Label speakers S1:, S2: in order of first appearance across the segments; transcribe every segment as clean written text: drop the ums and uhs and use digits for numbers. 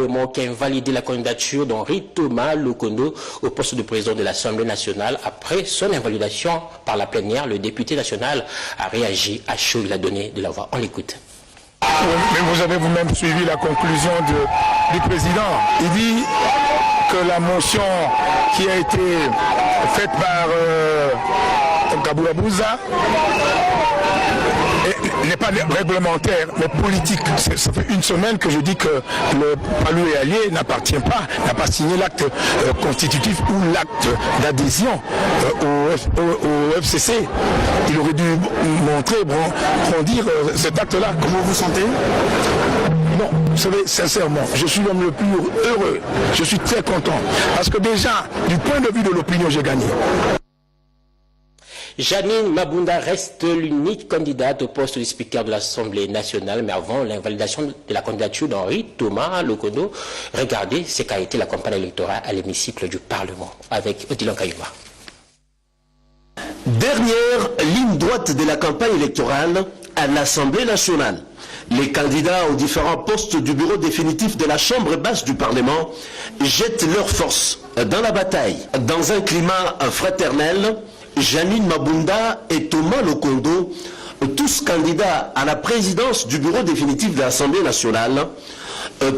S1: Parlement qui a invalidé la candidature d'Henri Thomas Lokondo au poste de président de l'Assemblée nationale. Après son invalidation par la plénière, le député national a réagi à chaud. Il a donné de la voix. On l'écoute.
S2: Mais vous avez vous-même suivi la conclusion du président. Il dit que la motion qui a été faite par Kaboula Bouza n'est pas réglementaire, mais politique. Ça fait une semaine que je dis que le Palou et Allier n'appartient pas, n'a pas signé l'acte constitutif ou l'acte d'adhésion au FCC. Il aurait dû montrer, brandir cet acte-là. Comment vous sentez? Non, vous savez, sincèrement, je suis l'homme le plus heureux. Je suis très content. Parce que déjà, du point de vue de l'opinion, j'ai gagné.
S1: Janine Mabunda reste l'unique candidate au poste de speaker de l'Assemblée nationale, mais avant l'invalidation de la candidature d'Henri Thomas Lokondo, regardez ce qu'a été la campagne électorale à l'hémicycle du Parlement, avec Odilon Kayuma.
S3: Dernière ligne droite de la campagne électorale à l'Assemblée nationale. Les candidats aux différents postes du bureau définitif de la Chambre basse du Parlement jettent leurs forces dans la bataille. Dans un climat fraternel, Janine Mabunda et Thomas Lokondo, tous candidats à la présidence du bureau définitif de l'Assemblée nationale,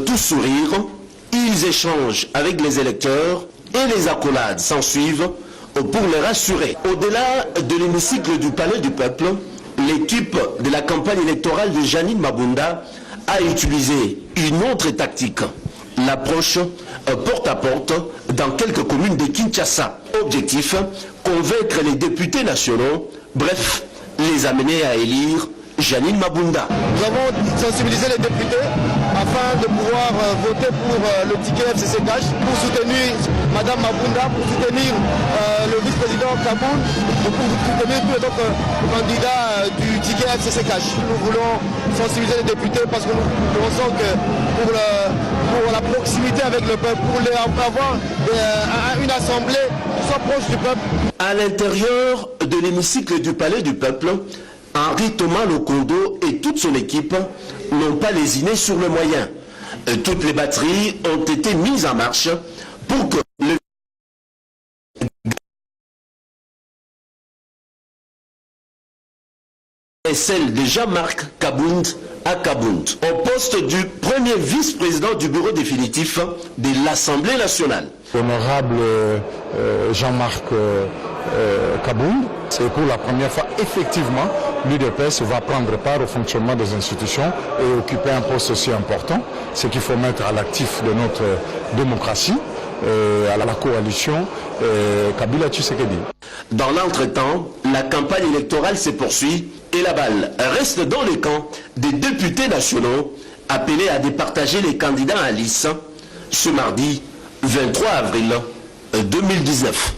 S3: tous sourire, ils échangent avec les électeurs et les accolades s'ensuivent pour les rassurer. Au-delà de l'hémicycle du Palais du Peuple, l'équipe de la campagne électorale de Janine Mabunda a utilisé une autre tactique, l'approche porte à porte dans quelques communes de Kinshasa. Objectif, convaincre les députés nationaux, bref, les amener à élire Janine Mabunda.
S4: Nous avons sensibilisé les députés afin de pouvoir voter pour le ticket FCC Cash, pour soutenir Madame Mabunda, pour soutenir le vice-président Kaboul, pour soutenir tous les autres candidats du ticket FCC Cash. Nous voulons sensibiliser les députés parce que nous pensons que pour la proximité avec le peuple, pour avoir une assemblée qui soit proche du peuple.
S3: À l'intérieur de l'hémicycle du Palais du Peuple, Henri Thomas Lokondo et toute son équipe n'ont pas lésiné sur le moyen. Toutes les batteries ont été mises en marche pour que le et celle de Jean-Marc Kabound à Kabound, au poste du premier vice-président du bureau définitif de l'Assemblée nationale.
S5: Honorable Jean-Marc Kabound, c'est pour la première fois, effectivement, l'UDPS va prendre part au fonctionnement des institutions et occuper un poste aussi important, ce qu'il faut mettre à l'actif de notre démocratie, à la coalition Kabila Tshisekedi.
S3: Dans l'entretemps, la campagne électorale se poursuit et la balle reste dans les camps des députés nationaux appelés à départager les candidats en lice ce mardi 23 avril 2019.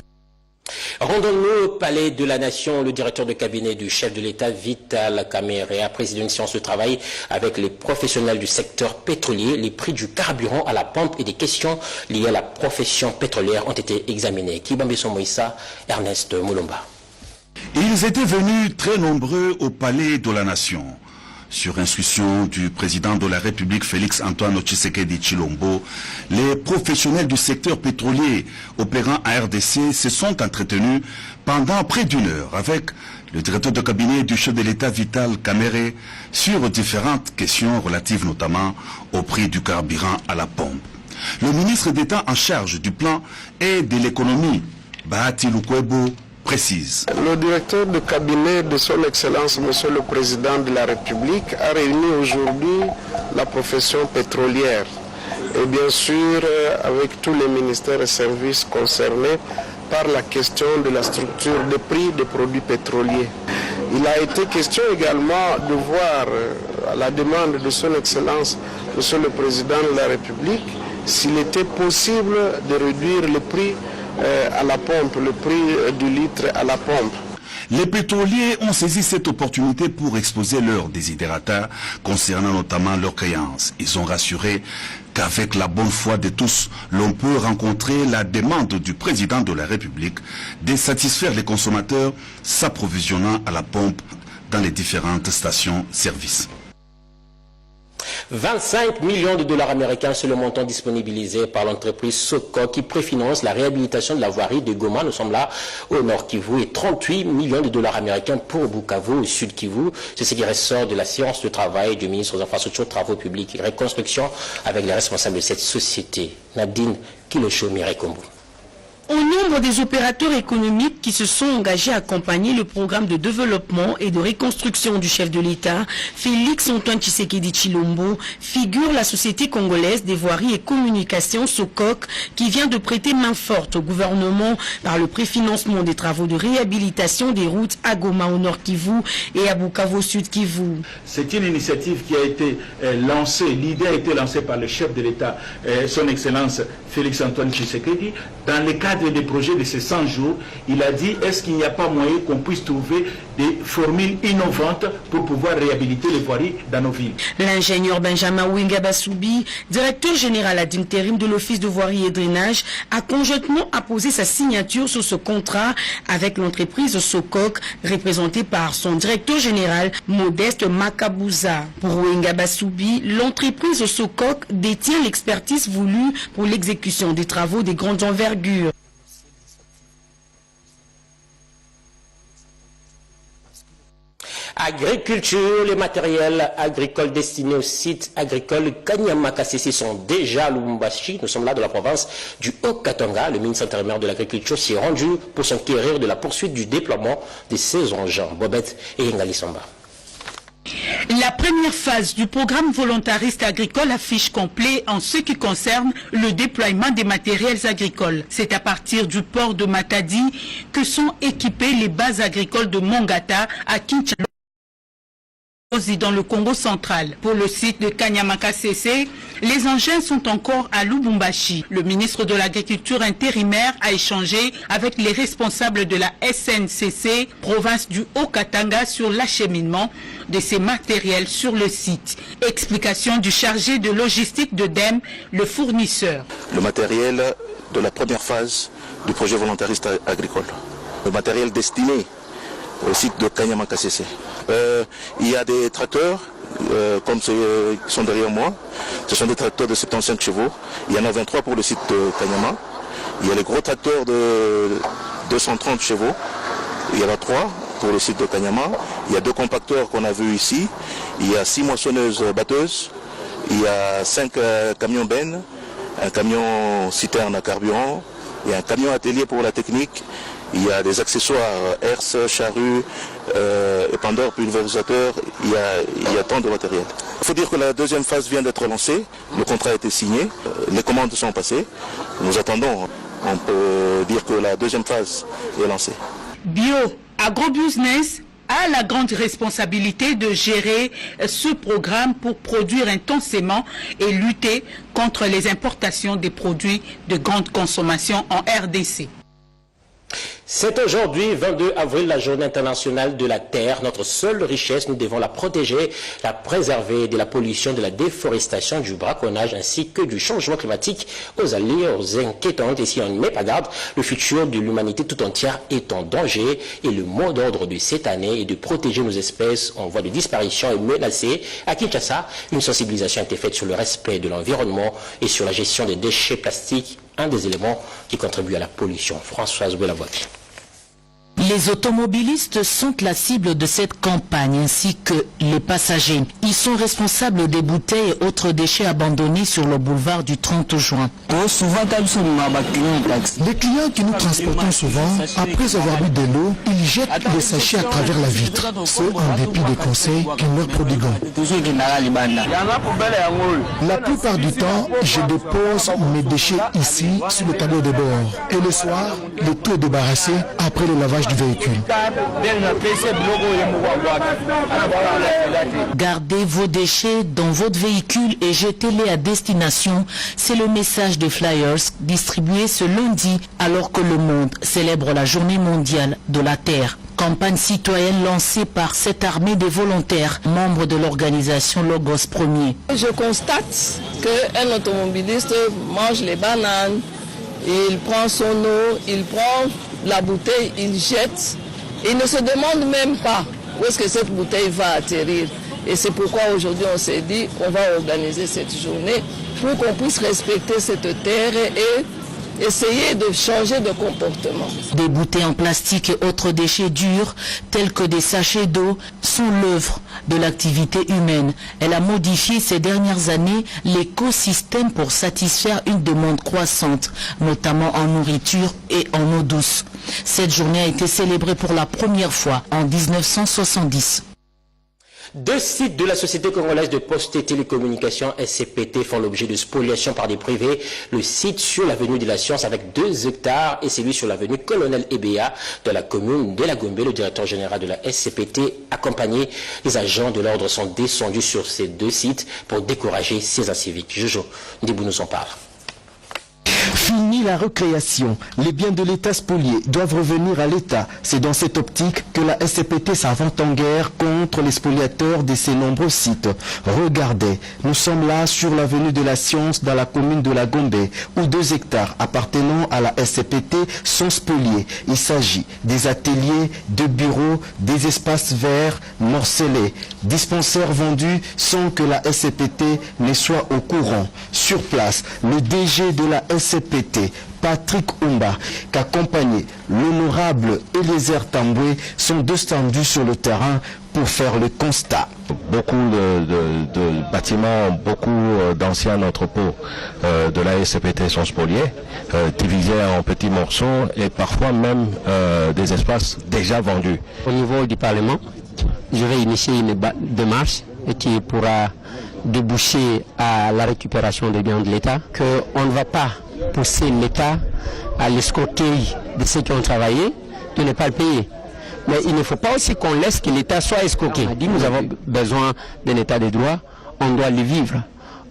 S1: Rendons-nous au Palais de la Nation. Le directeur de cabinet du chef de l'État, Vital Kamerhe, a présidé une séance de travail avec les professionnels du secteur pétrolier. Les prix du carburant à la pompe et des questions liées à la profession pétrolière ont été examinées. Kibambeso Moïsa, Ernest Moulomba.
S6: Ils étaient venus très nombreux au Palais de la Nation. Sur instruction du président de la République Félix Antoine Tshisekedi Tshilombo, les professionnels du secteur pétrolier opérant à RDC se sont entretenus pendant près d'une heure avec le directeur de cabinet du chef de l'État Vital Kamerhe sur différentes questions relatives notamment au prix du carburant à la pompe. Le ministre d'État en charge du plan et de l'économie, Bahati Lukwebo, précise.
S7: Le directeur de cabinet de son Excellence, Monsieur le Président de la République, a réuni aujourd'hui la profession pétrolière et bien sûr avec tous les ministères et services concernés par la question de la structure des prix des produits pétroliers. Il a été question également de voir, à la demande de son Excellence, Monsieur le Président de la République, s'il était possible de réduire le prix à la pompe, le prix du litre à la pompe.
S6: Les pétroliers ont saisi cette opportunité pour exposer leurs désidérata concernant notamment leurs créances. Ils ont rassuré qu'avec la bonne foi de tous, l'on peut rencontrer la demande du président de la République de satisfaire les consommateurs s'approvisionnant à la pompe dans les différentes stations-service.
S1: 25 millions de dollars américains, c'est le montant disponibilisé par l'entreprise Sokok qui préfinance la réhabilitation de la voirie de Goma, nous sommes là au Nord Kivu, et 38 millions de dollars américains pour Bukavu au Sud Kivu. C'est ce qui ressort de la séance de travail du ministre des Infrastructures, Travaux Publics et Reconstruction avec les responsables de cette société. Nadine Kilosho Mirekombo.
S8: Au nombre des opérateurs économiques qui se sont engagés à accompagner le programme de développement et de reconstruction du chef de l'État, Félix Antoine Tshisekedi Tshilombo, figure la société congolaise des voiries et communications Sokok qui vient de prêter main forte au gouvernement par le préfinancement des travaux de réhabilitation des routes à Goma au Nord Kivu et à Bukavu au Sud Kivu.
S9: C'est une initiative qui a été lancée, l'idée a été lancée par le chef de l'État, son Excellence Félix Antoine Tshisekedi, dans le cadre des projets de ces 100 jours. Il a dit, est-ce qu'il n'y a pas moyen qu'on puisse trouver des formules innovantes pour pouvoir réhabiliter les voiries dans nos villes.
S8: L'ingénieur Benjamin Winga Basoubi, directeur général ad intérim de l'Office de voirie et drainage, a conjointement apposé sa signature sur ce contrat avec l'entreprise Sokok, représentée par son directeur général Modeste Makabouza. Pour Winga Basoubi, l'entreprise Sokok détient l'expertise voulue pour l'exécution des travaux de grande envergure.
S1: Agriculture, les matériels agricoles destinés au site agricole Kanyama-Kasese sont déjà à Lubumbashi. Nous sommes là dans la province du Haut-Katanga. Le ministre intérimaire de l'Agriculture s'y est rendu pour s'enquérir de la poursuite du déploiement de ces engins. Bobette et Yengali Samba.
S10: La première phase du programme volontariste agricole affiche complet en ce qui concerne le déploiement des matériels agricoles. C'est à partir du port de Matadi que sont équipées les bases agricoles de Mongata à Kinshasa, dans le Congo central. Pour le site de Kanyama-Kasese, les engins sont encore à Lubumbashi. Le ministre de l'Agriculture intérimaire a échangé avec les responsables de la SNCC, province du Haut-Katanga, sur l'acheminement de ces matériels sur le site. Explication du chargé de logistique de DEM, le fournisseur.
S11: Le matériel de la première phase du projet volontariste agricole. Le matériel destiné au site de Kanyama-Kasese. Il y a des tracteurs, comme ceux qui sont derrière moi. Ce sont des tracteurs de 75 chevaux. Il y en a 23 pour le site de Kanyama. Il y a les gros tracteurs de 230 chevaux. Il y en a 3 pour le site de Kanyama. Il y a 2 compacteurs qu'on a vus ici. Il y a 6 moissonneuses batteuses. Il y a 5 camions bennes, un camion citerne à carburant et un camion atelier pour la technique. Il y a des accessoires, herse, charrue, épandeur, pulvérisateur, il y a tant de matériel. Il faut dire que la deuxième phase vient d'être lancée, le contrat a été signé, les commandes sont passées. Nous attendons, on peut dire que la deuxième phase est lancée.
S10: Bio Agrobusiness a la grande responsabilité de gérer ce programme pour produire intensément et lutter contre les importations des produits de grande consommation en RDC.
S1: C'est aujourd'hui, 22 avril, la journée internationale de la terre. Notre seule richesse, nous devons la protéger, la préserver de la pollution, de la déforestation, du braconnage ainsi que du changement climatique aux allures inquiétantes. Et si on ne met pas garde, le futur de l'humanité tout entière est en danger. Et le mot d'ordre de cette année est de protéger nos espèces en voie de disparition et menacées. À Kinshasa, une sensibilisation a été faite sur le respect de l'environnement et sur la gestion des déchets plastiques, un des éléments qui contribue à la pollution. Françoise Belavoie.
S12: Les automobilistes sont la cible de cette campagne ainsi que les passagers. Ils sont responsables des bouteilles et autres déchets abandonnés sur le boulevard du 30 juin.
S13: Les clients que nous transportons souvent, après avoir bu de l'eau, ils jettent les sachets à travers la vitre. Ce en dépit des conseils que nous leur prodiguons. La plupart du temps, je dépose mes déchets ici sur le tableau de bord. Et le soir, le tout est débarrassé après le lavage du véhicule.
S12: Gardez vos déchets dans votre véhicule et jetez-les à destination. C'est le message de flyers distribués ce lundi alors que le monde célèbre la journée mondiale de la Terre. Campagne citoyenne lancée par cette armée des volontaires, membres de l'organisation Logos Premier.
S14: Je constate qu'un automobiliste mange les bananes, il prend son eau, il prend la bouteille, il jette. Il ne se demande même pas où est-ce que cette bouteille va atterrir. Et c'est pourquoi aujourd'hui on s'est dit on va organiser cette journée pour qu'on puisse respecter cette terre et essayer de changer de comportement.
S12: Des bouteilles en plastique et autres déchets durs, tels que des sachets d'eau, sont l'œuvre de l'activité humaine. Elle a modifié ces dernières années l'écosystème pour satisfaire une demande croissante, notamment en nourriture et en eau douce. Cette journée a été célébrée pour la première fois en 1970.
S1: 2 sites de la Société congolaise de poste et télécommunications SCPT font l'objet de spoliation par des privés. Le site sur l'avenue de la Science avec 2 hectares et celui sur l'avenue Colonel Ebea de la commune de la Gombe. Le directeur général de la SCPT, accompagné des agents de l'ordre, sont descendus sur ces 2 sites pour décourager ces inciviques. Jojo Ndibou nous en parle.
S15: Fini la recréation. Les biens de l'État spoliés doivent revenir à l'État. C'est dans cette optique que la SCPT s'invente en guerre contre les spoliateurs de ces nombreux sites. Regardez, nous sommes là sur l'avenue de la Science dans la commune de la Gombe, où 2 hectares appartenant à la SCPT sont spoliés. Il s'agit des ateliers, de bureaux, des espaces verts morcelés, dispensaires vendus sans que la SCPT ne soit au courant. Sur place, le DG de la SCPT, Patrick Umba, qu'accompagné l'honorable Eliezer Tamboué, sont descendus sur le terrain pour faire le constat.
S16: Beaucoup de bâtiments, beaucoup d'anciens entrepôts de la SCPT sont spoliés, divisés en petits morceaux et parfois même des espaces déjà vendus.
S17: Au niveau du Parlement, je vais initier une démarche qui pourra déboucher à la récupération des biens de l'État, qu'on ne va pas pousser l'État à l'escroquerie de ceux qui ont travaillé, de ne pas le payer. Mais il ne faut pas aussi qu'on laisse que l'État soit escroqué. On a dit nous avons besoin d'un État de droit, on doit le vivre,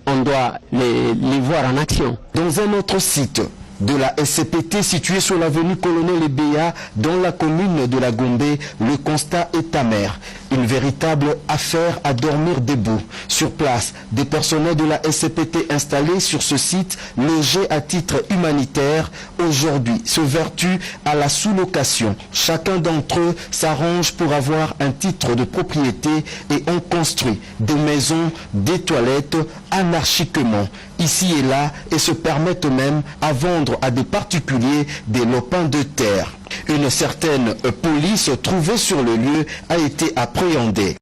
S17: on doit les voir en action.
S15: Dans un autre site de la SCPT situé sur l'avenue Colonel Ebea dans la commune de la Gombe, le constat est amer. Une véritable affaire à dormir debout. Sur place, des personnels de la SCPT installés sur ce site, logés à titre humanitaire, aujourd'hui se vertuent à la sous-location. Chacun d'entre eux s'arrange pour avoir un titre de propriété et ont construit des maisons, des toilettes anarchiquement, ici et là, et se permettent même à vendre à des particuliers des lopins de terre. Une certaine police trouvée sur le lieu a été appréhendée.